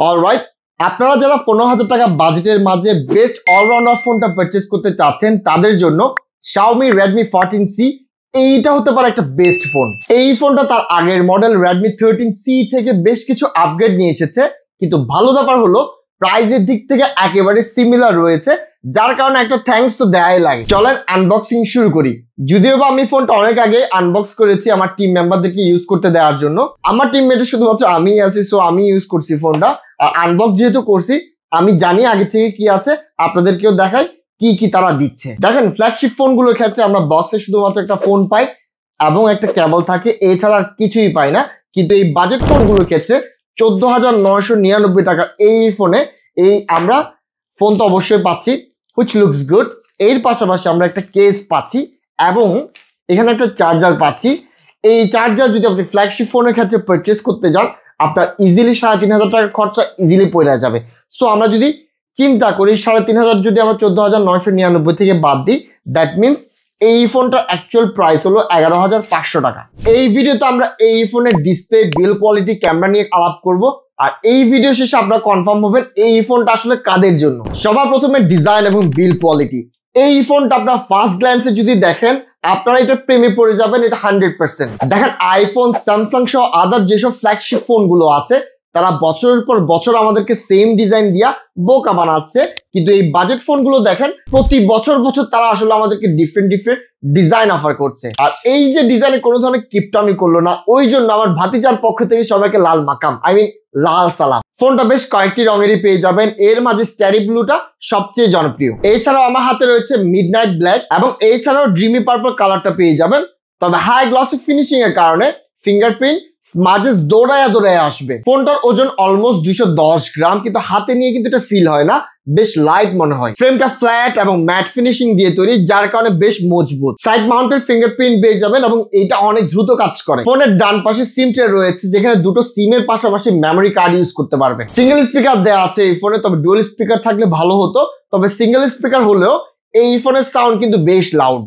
Alright, আপনারা যারা 15,000 টাকা বাজেটের মাঝে বেস্ট অলরাউন্ডার ফোনটা পারচেজ করতে চাচ্ছেন তাদের জন্য Xiaomi Redmi 14C এইটা হতে পারে একটা বেস্ট ফোন। এই ফোনটা তার আগের মডেল Redmi 13C থেকে বেশ কিছু আপগ্রেড নিয়ে এসেছে, কিন্তু ভালো ব্যাপার হলো প্রাইসের দিক থেকে একেবারে সিমিলার রয়েছে, যার কারণে একটা থ্যাঙ্কস তো দেয়াই লাগে। চলেন আনবক্সিং শুরু করি। যদিও বা আমি ফোনটা অনেক আগে আনবক্স করেছি আমার টিম মেম্বারদেরকে ইউজ করতে দেওয়ার জন্য। আমার টিমমেটে শুধুমাত্র আমি আছি, সো আমি ইউজ করছি ফোনটা। আর আনবক্স যেহেতু করছি আমি জানি আগে থেকে কি আছে, আপনাদেরকেও দেখাই কি কি তারা দিচ্ছে। দেখেন, ফ্ল্যাগশিপ ফোনগুলোর ক্ষেত্রে আমরা বক্সে শুধুমাত্র একটা ফোন পাই এবং একটা কেবল থাকে, এছাড়া আর কিছুই পাই না। কিন্তু এই বাজেট ফোনগুলোর ক্ষেত্রে 14,999 টাকার এই ফোনে আমরা ফোন তো অবশ্যই পাচ্ছি, হুইচ লুকস গুড। এর পাশাপাশি আমরা একটা কেস পাচ্ছি এবং এখানে একটা চার্জার পাচ্ছি। এই চার্জার যদি আপনি ফ্ল্যাগশিপ ফোনের ক্ষেত্রে পারচেস করতে যান আপনার ইজিলি 3,500 টাকার খরচা ইজিলি পড়ে যাবে। সো আমরা যদি চিন্তা করি 3,500 যদি আমরা 14,999 থেকে বাদ দিই, দ্যাট মিনস এই ফোনটার অ্যাকচুয়াল প্রাইস হলো 11,500 টাকা। এই ভিডিওতে আমরা এই ফোনের ডিসপ্লে, বিল কোয়ালিটি, ক্যামেরা নিয়ে আলাপ করব। আর এই ভিডিও শেষে আপনারা কনফার্ম হবেন এই ফোনটা আসলে কাদের জন্য। সবার প্রথমে ডিজাইন এবং বিল কোয়ালিটি। এই ফোনটা আপনারা ফার্স্ট গ্ল্যান্সে যদি দেখেন আপনারা এটা প্রেমে পড়ে যাবেন, এটা 100%। দেখেন, আইফোন, স্যামসাং সহ আদার যেসব ফ্ল্যাগশিপ ফোনগুলো আছে তারা বছরের পর বছর আমাদেরকে সেম ডিজাইন দিয়া বোকা বানাচ্ছে, কিন্তু এই বাজেট ফোনগুলো দেখেন প্রতি বছর তারা আসলে আমাদেরকে ডিফারেন্ট ডিজাইন অফার করছে। আর এই যে ডিজাইনে কোনো ধরনের কিপটামি করলো না, ওই জন্য আমার ভাতিজার পক্ষ থেকে সবাইকে লাল মাকাম, লাল সালাম। ফোনটা বেশ কয়েকটি রঙেরই পেয়ে যাবেন, এর মাঝে স্টারি ব্লুটা সবচেয়ে জনপ্রিয়। এছাড়াও আমার হাতে রয়েছে মিডনাইট ব্ল্যাক এবং এছাড়াও ড্রিমি পার্পল কালারটা পেয়ে যাবেন। তবে হাই গ্লসি ফিনিশিং এর কারণে ফিঙ্গারপ্রিন্ট স্মাজেস দৌড়ায় আসবে। ফোনটার ওজন অলমোস্ট 210 গ্রাম, কিন্তু হাতে নিয়ে কিন্তু এটা ফিল হয় না, বেশ লাইট মনে হয়। ফ্রেমটা ফ্ল্যাট এবং ম্যাট ফিনিশিং দিয়ে তৈরি, যার কারণে বেশ মজবুত। সাইড মাউন্টেড ফিঙ্গারপ্রিন্ট পেয়ে যাবেন এবং এটা অনেক দ্রুত কাজ করে। ফোনের ডান পাশে সিম ট্রে রয়েছে, যেখানে দুটো সিমের পাশাপাশি মেমোরি কার্ড ইউজ করতে পারবে। সিঙ্গেল স্পিকার দেওয়া আছে এই ফোনে, তবে ডুয়াল স্পিকার থাকলে ভালো হতো। তবে সিঙ্গেল স্পিকার হলেও এই ফোনের সাউন্ড কিন্তু বেশ লাউড।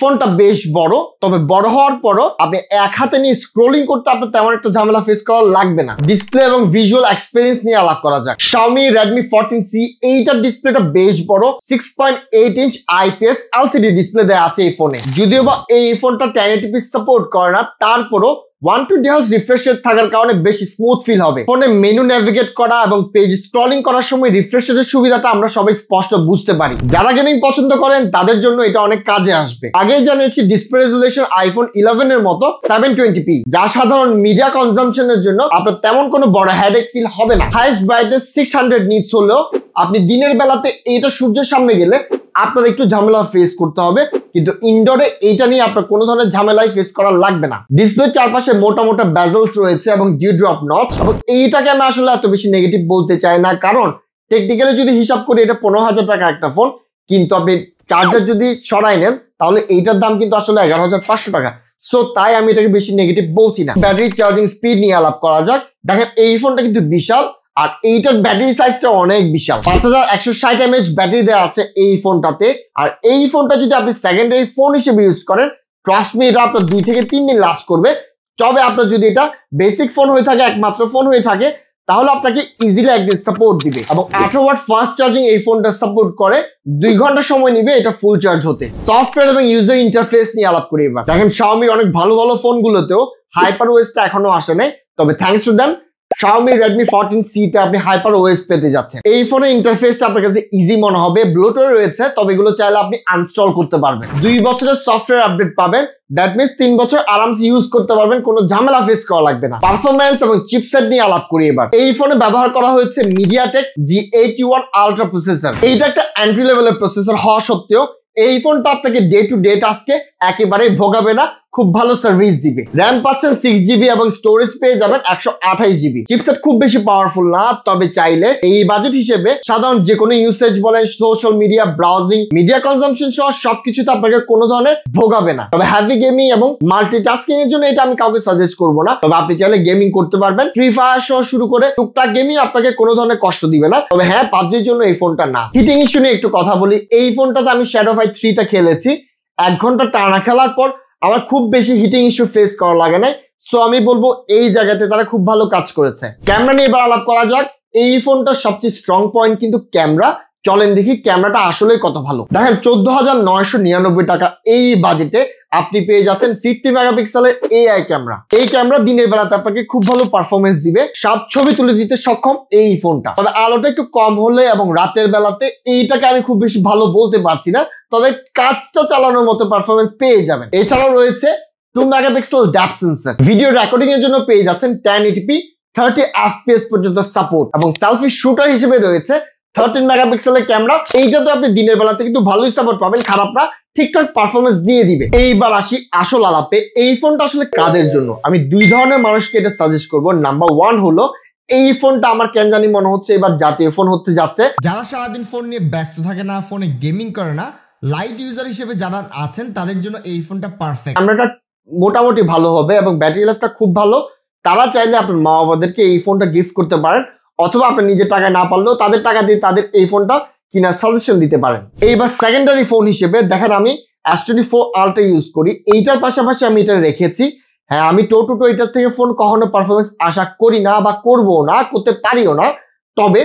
ফোনটা বেশ বড়, তবে বড় হওয়ার পরও আপনি এক হাতে নিয়ে স্ক্রোলিং করতে আপনার তেমন একটা ঝামেলা ফেস করা লাগবে না। ডিসপ্লে এবং ভিজুয়াল এক্সপেরিয়েন্স নিয়ে আলাপ করা যাক। Xiaomi Redmi 14C এইটার ডিসপ্লেটা বেশ বড়, 6.8 ইঞ্চ IPS LCD ডিসপ্লে দেওয়া আছে এই ফোনে। যদিও বা এই ফোনটা 1080p সাপোর্ট করে না, তারপরও 120 Hz রিফ্রেশ রেট থাকার কারণে বেশি স্মুথ ফিল হবে। ফোনে মেনু নেভিগেট করা এবং পেজ স্ক্রলিং করার সময় রিফ্রেশ রেটের সুবিধাটা আমরা সবাই স্পষ্ট বুঝতে পারি। যারা গেমিং পছন্দ করেন তাদের জন্য এটা অনেক কাজে আসবে। আগেই জানিয়েছি ডিসপ্লে রেজোলিউশন আইফোন 11 এর মতো 720p, যা সাধারণ মিডিয়া কনজাম্পশনের জন্য আপনার তেমন কোনো বড় হেডেক ফিল হবে না। হাইয়েস্ট ব্রাইটনেস 600 নিটস হলেও আপনি দিনের বেলাতে এইটা সূর্যের সামনে গেলে আপনার একটু ঝামেলা ফেস করতে হবে, কিন্তু ইনডোরে এইটা নিয়ে আপনার কোনো ধরনের ঝামেলাই ফেস করা লাগবে না। ডিসপ্লের চারপাশে মোটা বেজেলস রয়েছে এবং ডিউ ড্রপ নচ, এবং এইটাকে আমি আসলে এত বেশি নেগেটিভ বলতে চাই না, কারণ টেকনিক্যালি যদি হিসাব করি এটা 15,000 টাকা একটা ফোন, কিন্তু আপনি চার্জার যদি সরাই নেন তাহলে এইটার দাম কিন্তু আসলে 11,500 টাকা। সো তাই আমি এটাকে বেশি নেগেটিভ বলছি না। ব্যাটারি চার্জিং স্পিড নিয়ে আলাপ করা যাক। দেখেন, এই ফোনটা কিন্তু বিশাল, আর এইটার ব্যাটারি সাইজটা অনেক বিশাল। 5160 mAh ব্যাটারি দেওয়া আছে এই ফোনটাতে। আর এই ফোনটা যদি আপনি সেকেন্ডারি ফোন হিসেবে ইউজ করেন, ট্রাস্ট মি, এটা আপনার 2 থেকে 3 দিন লাস্ট করবে। তবে আপনার যদি এটা বেসিক ফোন হয়ে থাকে, একমাত্র ফোন হয়ে থাকে, তাহলে আপনাকে ইজিলি একদিন সাপোর্ট দিবে। এবং 18 ওয়াট ফাস্ট চার্জিং এই ফোনটা সাপোর্ট করে। 2 ঘন্টা সময় নিবে এটা ফুল চার্জ হতে। সফটওয়্যার এবং ইউজার ইন্টারফেস নিয়ে আলাপ করি এবার। দেখেন, Xiaomi অনেক ভালো ফোনগুলোতেও হাইপার ওএসটা এখনো আসে নাই, তবে thanks to them Xiaomi Redmi 14C তে আপনি হাইপার ওএস পেতে যাচ্ছেন। এই ফোনের ইন্টারফেসটা আপনার কাছে ইজি মনে হবে। ব্লুটুথ রয়েছে, তবে এগুলো চাইলে আপনি আনস্টল করতে পারবেন। 2 বছরের সফটওয়্যার আপডেট পাবেন, দ্যাট মিনস 3 বছর আরামসে ইউজ করতে পারবেন, কোনো ঝামেলা ফেস করা লাগবে না। পারফরম্যান্স এবং চিপসেট নিয়ে আলাপ করি এবার। এই ফোনে ব্যবহার করা হয়েছে MediaTek G81 Ultra প্রসেসর। এইটা একটা এন্ট্রি লেভেলের প্রসেসর হওয়া সত্ত্বেও এই ফোনটা আপনাকে ডে টু ডে টাস্কে একেবারেই ভোগাবে না, খুব ভালো সার্ভিস দিবে। র্যাম পাচ্ছেন 6GB এবং স্টোরেজ পেয়ে যাবেন 128GB। চিপসেট খুব বেশি পাওয়ারফুল না, তবে চাইলে এই বাজেট হিসেবে সাধারণ যে কোনো ইউসেজ বলেন, social media, browsing, media consumption সহ সবকিছুতে আপনাকে কোনো ধরনের ভোগাবে না। তবে হ্যাভি গেমিং এবং মাল্টিটাস্কিং এর জন্য এটা আমি কাউকে সাজেস্ট করবো না। তবে আপনি চাইলে গেমিং করতে পারবেন, ফ্রি ফায়ার সহ শুরু করে টুকটাক গেমিং আপনাকে কোনো ধরনের কষ্ট দিবে না। তবে হ্যাঁ, পাবজির জন্য এই ফোনটা না। হিটিং ইস্যু নিয়ে একটু কথা বলি। এই ফোনটাতে আমি Shadow Fight 3টা খেলেছি, 1 ঘন্টা টানা খেলার পর আমার খুব বেশি হিটিং ইস্যু ফেস করা লাগে নাই। সো আমি বলবো এই জায়গাতে তারা খুব ভালো কাজ করেছে। ক্যামেরা নিয়ে এবার আলাপ করা যাক। এই ফোনটার সবচেয়ে স্ট্রং পয়েন্ট কিন্তু ক্যামেরা। চলেন দেখি ক্যামেরাটা আসলে কত ভালো। দেখেন 14,999 টাকা এই বাজেটে আপনি পেয়ে যাচ্ছেন 50 মেগাপিক্সেলের এআই ক্যামেরা। এই ক্যামেরা দিনের বেলাতে আপনাকে খুব ভালো পারফরমেন্স দিবে, সব ছবি তুলে দিতে সক্ষম এই ফোনটা। তবে আলোটা একটু কম হলে এবং রাতের বেলাতে এইটাকে আমি খুব বেশি ভালো বলতে পারছি না, তবে কাজটা চালানোর মতো পারফরমেন্স পেয়ে যাবেন। এছাড়াও রয়েছে 2 megapixel depth sensor. Video recording এর জন্য পেয়ে যাচ্ছেন 1080p 30 fps পর্যন্ত সাপোর্ট, এবং সেলফি শুটার হিসেবে রয়েছে 13 মেগাপিক্সেলের ক্যামেরা। এইটাতে আপনি দিনের বেলাতে কিন্তু ভালোই সাপোর্ট পাবেন, খারাপ না, ঠিকঠাক পারফরমেন্স দিয়ে দিবে। এইবার আসি আসল আলাপে। এই ফোনটা আসলে কাদের জন্য? আমি দুই ধরনের মানুষকে এটা সাজেস্ট করবো। নাম্বার 1 হলো এই ফোনটা আমার কেন জানি মনে হচ্ছে এবার জাতীয় ফোন হতে যাচ্ছে। যারা সারাদিন ফোন নিয়ে ব্যস্ত থাকে না, ফোনে গেমিং করে না, লাইট ইউজার হিসেবে যারা আছেন তাদের জন্য এই ফোনটা পারফেক্ট। ক্যামেরাটা মোটামুটি ভালো হবে এবং ব্যাটারি লাইফটা খুব ভালো। তারা চাইলে আপনার মা বাবাদেরকে এই ফোনটা গিফট করতে পারেন, অথবা আপনি নিজের টাকায় না পারলেও তাদের টাকা দিয়ে তাদের এই ফোনটা কিনা সাজেশন দিতে পারেন। এইবার সেকেন্ডারি ফোন হিসেবে দেখেন আমি S24 আলট্রা ইউজ করি, এইটার পাশাপাশি আমি এটা রেখেছি। হ্যাঁ, আমি টো এটার থেকে ফোন কখনো পারফরমেন্স আশা করি না বা করবো না, করতে পারিও না। তবে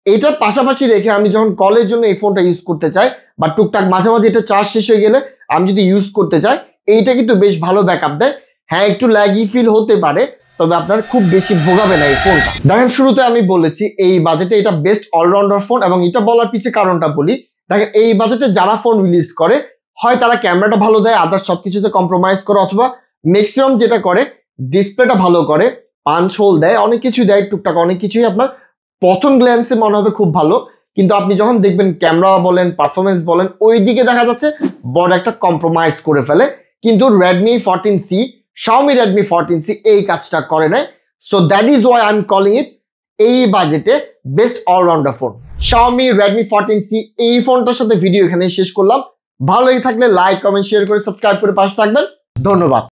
এটার পাশাপাশি রেখে আমি যখন কলের জন্য এই ফোনটা ইউজ করতে চাই বা টুকটাক মাঝে মাঝে এটা চার্জ শেষ হয়ে গেলে আমি যদি ইউজ করতে চাই, এইটা কিন্তু বেশ ভালো ব্যাকআপ দেয়। হ্যাঁ, একটু ল্যাগি ফিল হতে পারে, তবে আপনার খুব বেশি ভোগাবে না এই ফোনটা। দেখেন শুরুতে আমি বলেছি এই বাজেটে এটা বেস্ট অলরাউন্ডার ফোন, এবং এটা বলার পিছনে কারণটা বলি। দেখেন এই বাজেটে যারা ফোন রিলিজ করে, হয় তারা ক্যামেরাটা ভালো দেয়, আদার্স সবকিছুতে কম্প্রোমাইজ করে, অথবা ম্যাক্সিমাম যেটা করে ডিসপ্লেটা ভালো করে, পাঞ্চ হোল দেয়, অনেক কিছু দেয়, টুকটাক অনেক কিছুই আপনার প্রথম গ্ল্যান্সে মনে হবে খুব ভালো, কিন্তু আপনি যখন দেখবেন ক্যামেরা বলেন পারফরমেন্স বলেন ওই দিকে দেখা যাচ্ছে বড় একটা কম্প্রোমাইজ করে ফেলে। কিন্তু Redmi 14C, Xiaomi Redmi 14C এই কাজটা করে নাই। So that is why I am calling it এই বাজেটে best allrounder phone Xiaomi Redmi 14C। এই ফোনটার সাথে ভিডিও এখানে শেষ করলাম। ভালো লেগে থাকলে লাইক কমেন্ট শেয়ার করে সাবস্ক্রাইব করে পাশে থাকবেন। ধন্যবাদ।